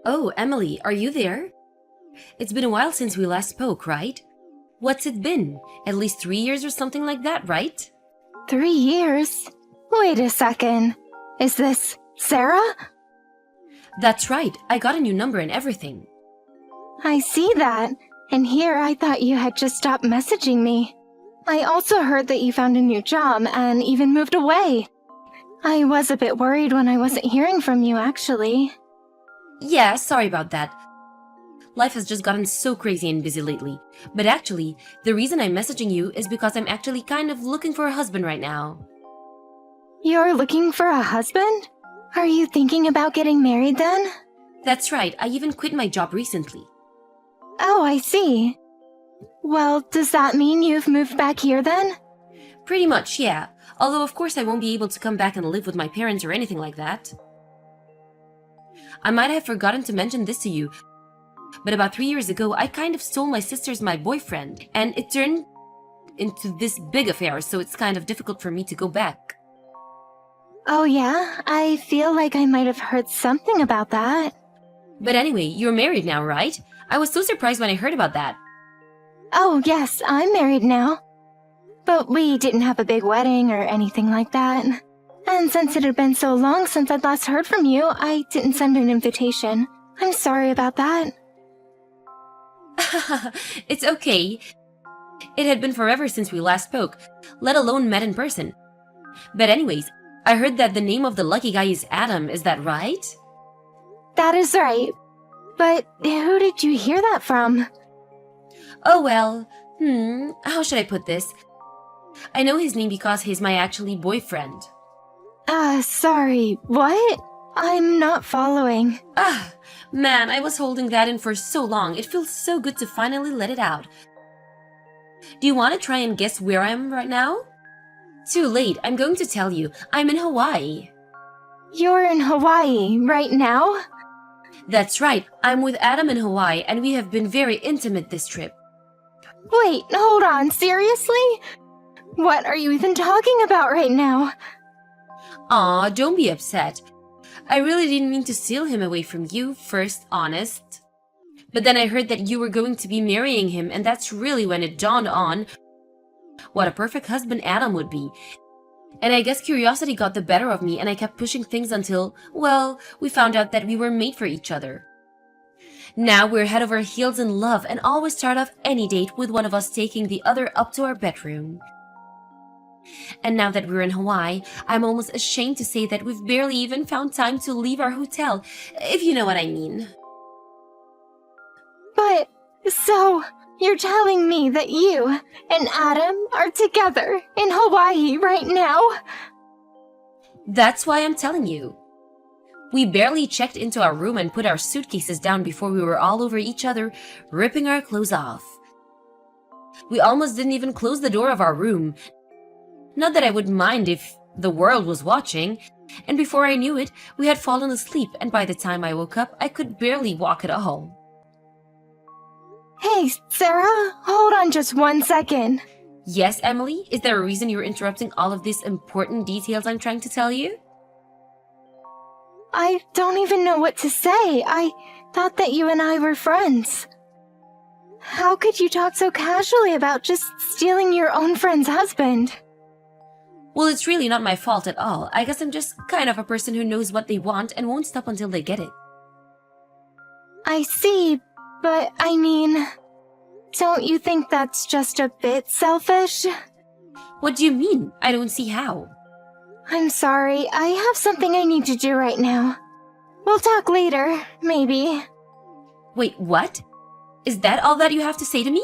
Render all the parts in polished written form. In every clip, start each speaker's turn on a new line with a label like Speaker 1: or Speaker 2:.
Speaker 1: Oh, Emily, are you there? It's been a while since we last spoke, right? What's it been? At least 3 years or something like that, right?
Speaker 2: 3 years? Wait a second. Is this Sarah?
Speaker 1: That's right, I got a new number and everything.
Speaker 2: I see that. And here I thought you had just stopped messaging me. I also heard that you found a new job and even moved away. I was a bit worried when I wasn't hearing from you, actually.
Speaker 1: Yeah, sorry about that. Life has just gotten so crazy and busy lately. But actually, the reason I'm messaging you is because I'm actually kind of looking for a husband right now.
Speaker 2: You're looking for a husband? Are you thinking about getting married then?
Speaker 1: That's right, I even quit my job recently.
Speaker 2: Oh, I see. Well, does that mean you've moved back here then?
Speaker 1: Pretty much, yeah. Although of course I won't be able to come back and live with my parents or anything like that. I might have forgotten to mention this to you, but about 3 years ago I kind of stole my sister's my boyfriend, and it turned into this big affair, so it's kind of difficult for me to go back.
Speaker 2: Oh yeah? I feel like I might have heard something about that.
Speaker 1: But anyway, you're married now, right? I was so surprised when I heard about that.
Speaker 2: Oh yes, I'm married now. But we didn't have a big wedding or anything like that. And since it had been so long since I'd last heard from you, I didn't send an invitation. I'm sorry about that.
Speaker 1: It's okay. It had been forever since we last spoke, let alone met in person. But anyways, I heard that the name of the lucky guy is Adam, is that right?
Speaker 2: That is right. But who did you hear that from?
Speaker 1: Oh well, how should I put this? I know his name because he's my actually boyfriend.
Speaker 2: Sorry, what? I'm not following.
Speaker 1: Man, I was holding that in for so long. It feels so good to finally let it out. Do you want to try and guess where I am right now? Too late, I'm going to tell you. I'm in Hawaii.
Speaker 2: You're in Hawaii right now?
Speaker 1: That's right, I'm with Adam in Hawaii and we have been very intimate this trip.
Speaker 2: Wait, hold on, seriously? What are you even talking about right now?
Speaker 1: Aw, don't be upset. I really didn't mean to steal him away from you, first, honest. But then I heard that you were going to be marrying him, and that's really when it dawned on what a perfect husband Adam would be. And I guess curiosity got the better of me and I kept pushing things until, well, we found out that we were made for each other. Now we're head over heels in love and always start off any date with one of us taking the other up to our bedroom. And now that we're in Hawaii, I'm almost ashamed to say that we've barely even found time to leave our hotel, if you know what I mean.
Speaker 2: But, so, you're telling me that you and Adam are together in Hawaii right now?
Speaker 1: That's why I'm telling you. We barely checked into our room and put our suitcases down before we were all over each other, ripping our clothes off. We almost didn't even close the door of our room. Not that I would mind if the world was watching, and before I knew it, we had fallen asleep, and by the time I woke up, I could barely walk at all.
Speaker 2: Hey, Sarah, hold on just 1 second.
Speaker 1: Yes, Emily? Is there a reason you're interrupting all of these important details I'm trying to tell you?
Speaker 2: I don't even know what to say. I thought that you and I were friends. How could you talk so casually about just stealing your own friend's husband?
Speaker 1: Well, it's really not my fault at all. I guess I'm just kind of a person who knows what they want and won't stop until they get it.
Speaker 2: I see, but I mean, don't you think that's just a bit selfish?
Speaker 1: What do you mean? I don't see how.
Speaker 2: I'm sorry, I have something I need to do right now. We'll talk later, maybe.
Speaker 1: Wait, what? Is that all that you have to say to me?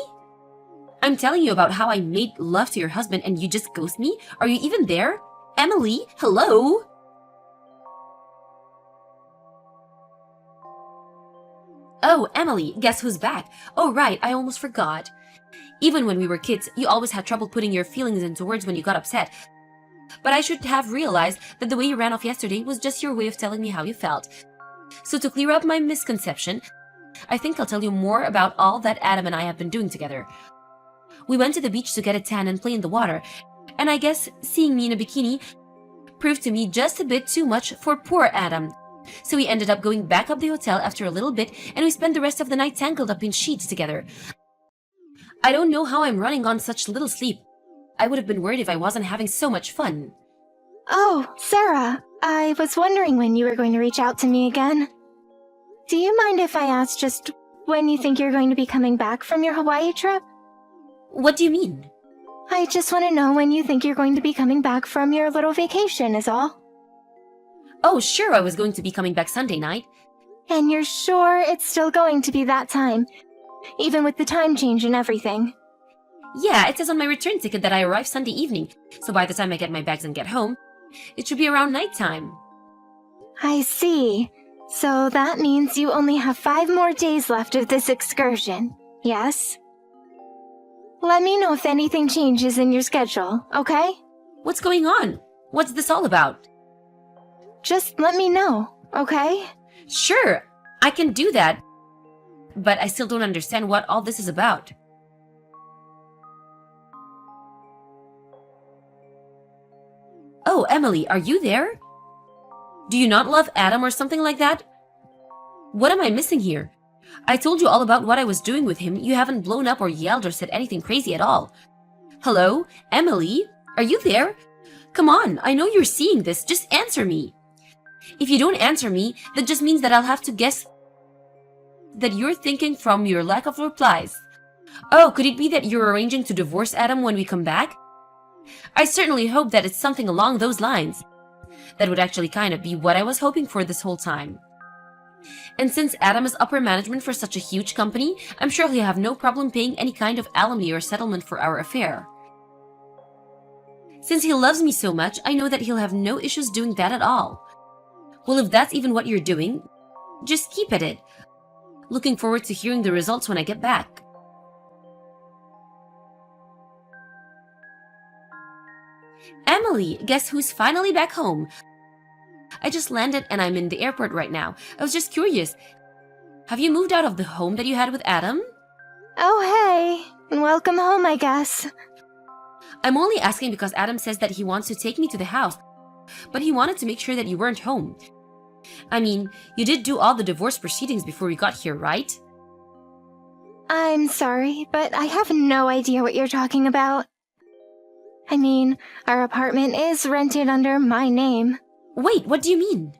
Speaker 1: I'm telling you about how I made love to your husband and you just ghost me? Are you even there? Emily, hello? Oh, Emily, guess who's back? Oh, right, I almost forgot. Even when we were kids, you always had trouble putting your feelings into words when you got upset. But I should have realized that the way you ran off yesterday was just your way of telling me how you felt. So to clear up my misconception, I think I'll tell you more about all that Adam and I have been doing together. We went to the beach to get a tan and play in the water, and I guess seeing me in a bikini proved to me just a bit too much for poor Adam. So we ended up going back up the hotel after a little bit, and we spent the rest of the night tangled up in sheets together. I don't know how I'm running on such little sleep. I would have been worried if I wasn't having so much fun.
Speaker 2: Oh, Sarah, I was wondering when you were going to reach out to me again. Do you mind if I ask just when you think you're going to be coming back from your Hawaii trip?
Speaker 1: What do you mean?
Speaker 2: I just want to know when you think you're going to be coming back from your little vacation is all.
Speaker 1: Oh, sure, I was going to be coming back Sunday night.
Speaker 2: And you're sure it's still going to be that time, even with the time change and everything?
Speaker 1: Yeah, it says on my return ticket that I arrive Sunday evening, so by the time I get my bags and get home, it should be around nighttime.
Speaker 2: I see. So that means you only have 5 more days left of this excursion, yes? Let me know if anything changes in your schedule, okay?
Speaker 1: What's going on? What's this all about?
Speaker 2: Just let me know, okay?
Speaker 1: Sure, I can do that, but I still don't understand what all this is about. Oh, Emily, are you there? Do you not love Adam or something like that? What am I missing here? I told you all about what I was doing with him. You haven't blown up or yelled or said anything crazy at all. Hello? Emily? Are you there? Come on, I know you're seeing this. Just answer me. If you don't answer me, that just means that I'll have to guess that you're thinking from your lack of replies. Oh, could it be that you're arranging to divorce Adam when we come back? I certainly hope that it's something along those lines. That would actually kind of be what I was hoping for this whole time. And since Adam is upper management for such a huge company, I'm sure he'll have no problem paying any kind of alimony or settlement for our affair. Since he loves me so much, I know that he'll have no issues doing that at all. Well, if that's even what you're doing, just keep at it. Looking forward to hearing the results when I get back. Emily, guess who's finally back home? I just landed and I'm in the airport right now. I was just curious. Have you moved out of the home that you had with Adam?
Speaker 2: Oh, hey. Welcome home, I guess.
Speaker 1: I'm only asking because Adam says that he wants to take me to the house, but he wanted to make sure that you weren't home. I mean, you did do all the divorce proceedings before we got here, right?
Speaker 2: I'm sorry, but I have no idea what you're talking about. I mean, our apartment is rented under my name.
Speaker 1: Wait, what do you mean?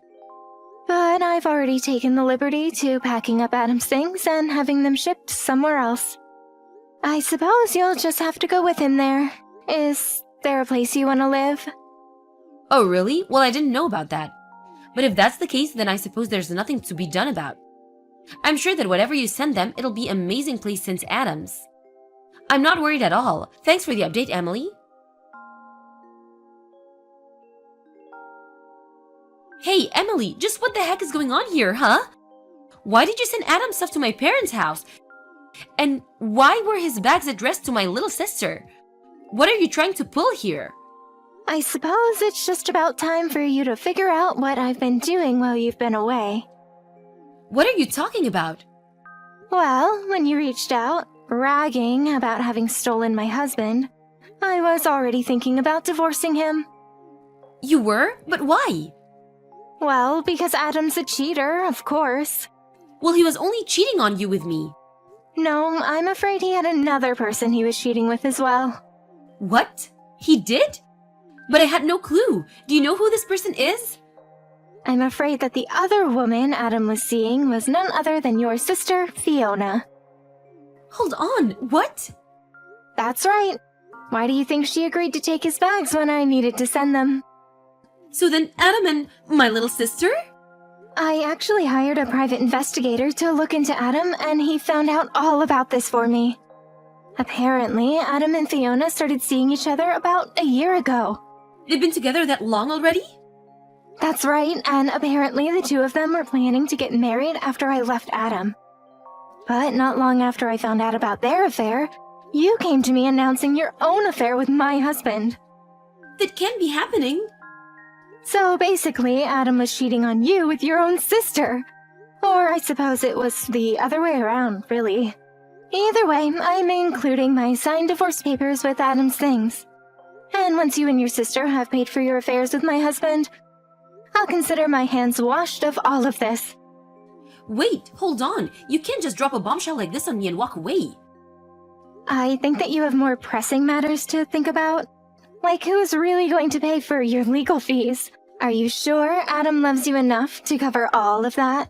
Speaker 2: But I've already taken the liberty to packing up Adam's things and having them shipped somewhere else. I suppose you'll just have to go with him there. Is there a place you want to live?
Speaker 1: Oh, really? Well, I didn't know about that. But if that's the case, then I suppose there's nothing to be done about. I'm sure that whatever you send them, it'll be an amazing place since Adam's. I'm not worried at all. Thanks for the update, Emily. Hey, Emily, just what the heck is going on here, huh? Why did you send Adam's stuff to my parents' house? And why were his bags addressed to my little sister? What are you trying to pull here?
Speaker 2: I suppose it's just about time for you to figure out what I've been doing while you've been away.
Speaker 1: What are you talking about?
Speaker 2: Well, when you reached out, bragging about having stolen my husband, I was already thinking about divorcing him.
Speaker 1: You were? But why?
Speaker 2: Well, because Adam's a cheater, of course.
Speaker 1: Well, he was only cheating on you with me.
Speaker 2: No, I'm afraid he had another person he was cheating with as well.
Speaker 1: What? He did? But I had no clue. Do you know who this person is?
Speaker 2: I'm afraid that the other woman Adam was seeing was none other than your sister, Fiona.
Speaker 1: Hold on, what?
Speaker 2: That's right. Why do you think she agreed to take his bags when I needed to send them?
Speaker 1: So then Adam and my little sister?
Speaker 2: I actually hired a private investigator to look into Adam, and he found out all about this for me. Apparently, Adam and Fiona started seeing each other about a year ago.
Speaker 1: They've been together that long already?
Speaker 2: That's right, and apparently the two of them were planning to get married after I left Adam. But not long after I found out about their affair, you came to me announcing your own affair with my husband.
Speaker 1: That can't be happening.
Speaker 2: So basically, Adam was cheating on you with your own sister. Or I suppose it was the other way around, really. Either way, I'm including my signed divorce papers with Adam's things. And once you and your sister have paid for your affairs with my husband, I'll consider my hands washed of all of this.
Speaker 1: Wait, hold on. You can't just drop a bombshell like this on me and walk away.
Speaker 2: I think that you have more pressing matters to think about. Like who's really going to pay for your legal fees? Are you sure Adam loves you enough to cover all of that?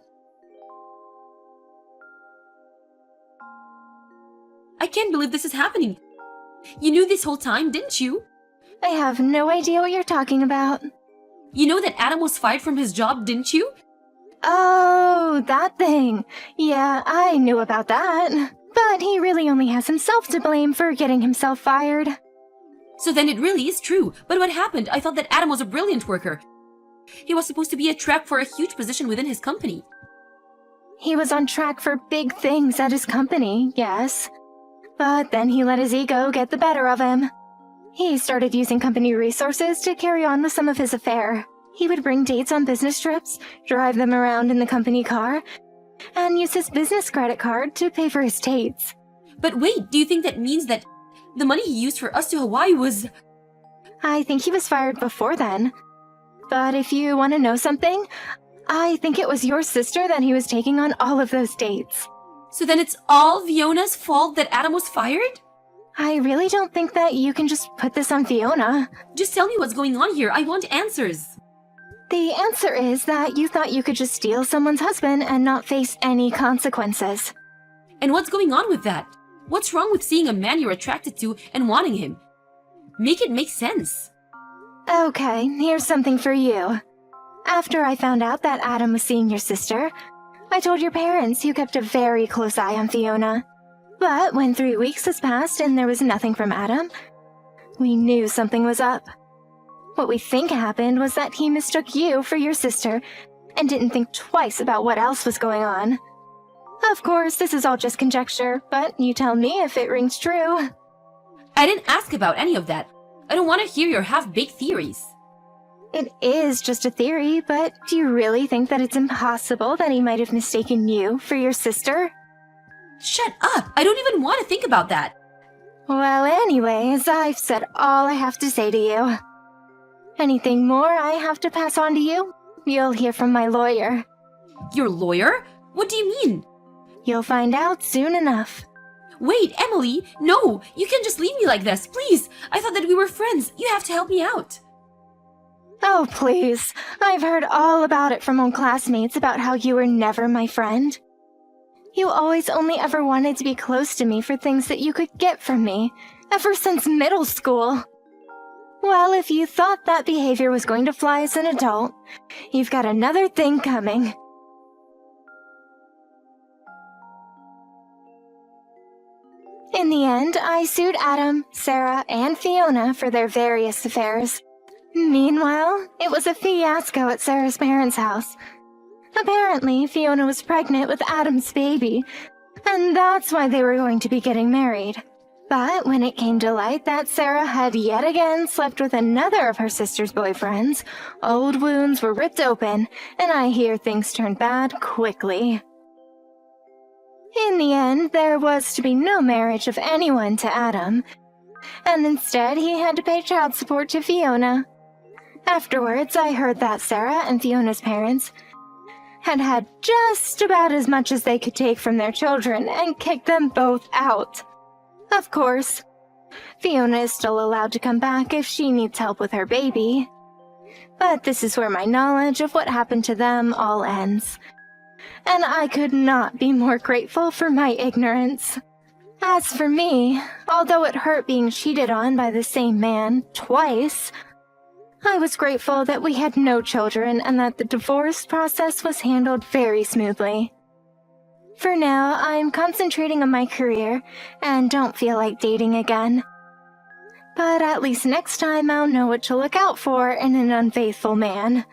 Speaker 1: I can't believe this is happening. You knew this whole time, didn't you?
Speaker 2: I have no idea what you're talking about.
Speaker 1: You know that Adam was fired from his job, didn't you?
Speaker 2: Oh, that thing. Yeah, I knew about that. But he really only has himself to blame for getting himself fired.
Speaker 1: So then it really is true. But what happened? I thought that Adam was a brilliant worker. He was supposed to be a track for a huge position within his company.
Speaker 2: He was on track for big things at his company, yes. But then he let his ego get the better of him. He started using company resources to carry on with some of his affair. He would bring dates on business trips, drive them around in the company car, and use his business credit card to pay for his dates.
Speaker 1: But wait, do you think that means that the money he used for us to Hawaii was...
Speaker 2: I think he was fired before then. But if you want to know something, I think it was your sister that he was taking on all of those dates.
Speaker 1: So then it's all Fiona's fault that Adam was fired?
Speaker 2: I really don't think that you can just put this on Fiona.
Speaker 1: Just tell me what's going on here. I want answers.
Speaker 2: The answer is that you thought you could just steal someone's husband and not face any consequences.
Speaker 1: And what's going on with that? What's wrong with seeing a man you're attracted to and wanting him? Make it make sense.
Speaker 2: Okay, here's something for you. After I found out that Adam was seeing your sister, I told your parents, who kept a very close eye on Fiona. But when 3 weeks has passed and there was nothing from Adam, we knew something was up. What we think happened was that he mistook you for your sister and didn't think twice about what else was going on. Of course, this is all just conjecture, but you tell me if it rings true.
Speaker 1: I didn't ask about any of that. I don't want to hear your half-baked theories.
Speaker 2: It is just a theory, but do you really think that it's impossible that he might have mistaken you for your sister?
Speaker 1: Shut up! I don't even want to think about that.
Speaker 2: Well, anyways, I've said all I have to say to you. Anything more I have to pass on to you, you'll hear from my lawyer.
Speaker 1: Your lawyer? What do you mean?
Speaker 2: You'll find out soon enough.
Speaker 1: Wait, Emily! No! You can't just leave me like this, please! I thought that we were friends. You have to help me out.
Speaker 2: Oh, please. I've heard all about it from old classmates about how you were never my friend. You always only ever wanted to be close to me for things that you could get from me, ever since middle school. Well, if you thought that behavior was going to fly as an adult, you've got another thing coming. In the end, I sued Adam, Sarah, and Fiona for their various affairs. Meanwhile, it was a fiasco at Sarah's parents' house. Apparently, Fiona was pregnant with Adam's baby, and that's why they were going to be getting married. But when it came to light that Sarah had yet again slept with another of her sister's boyfriends, old wounds were ripped open, and I hear things turned bad quickly. In the end, there was to be no marriage of anyone to Adam, and instead he had to pay child support to Fiona. Afterwards, I heard that Sarah and Fiona's parents had had just about as much as they could take from their children and kicked them both out. Of course, Fiona is still allowed to come back if she needs help with her baby. But this is where my knowledge of what happened to them all ends. And I could not be more grateful for my ignorance. As for me, although it hurt being cheated on by the same man twice, I was grateful that we had no children and that the divorce process was handled very smoothly. For now, I'm concentrating on my career and don't feel like dating again. But at least next time I'll know what to look out for in an unfaithful man.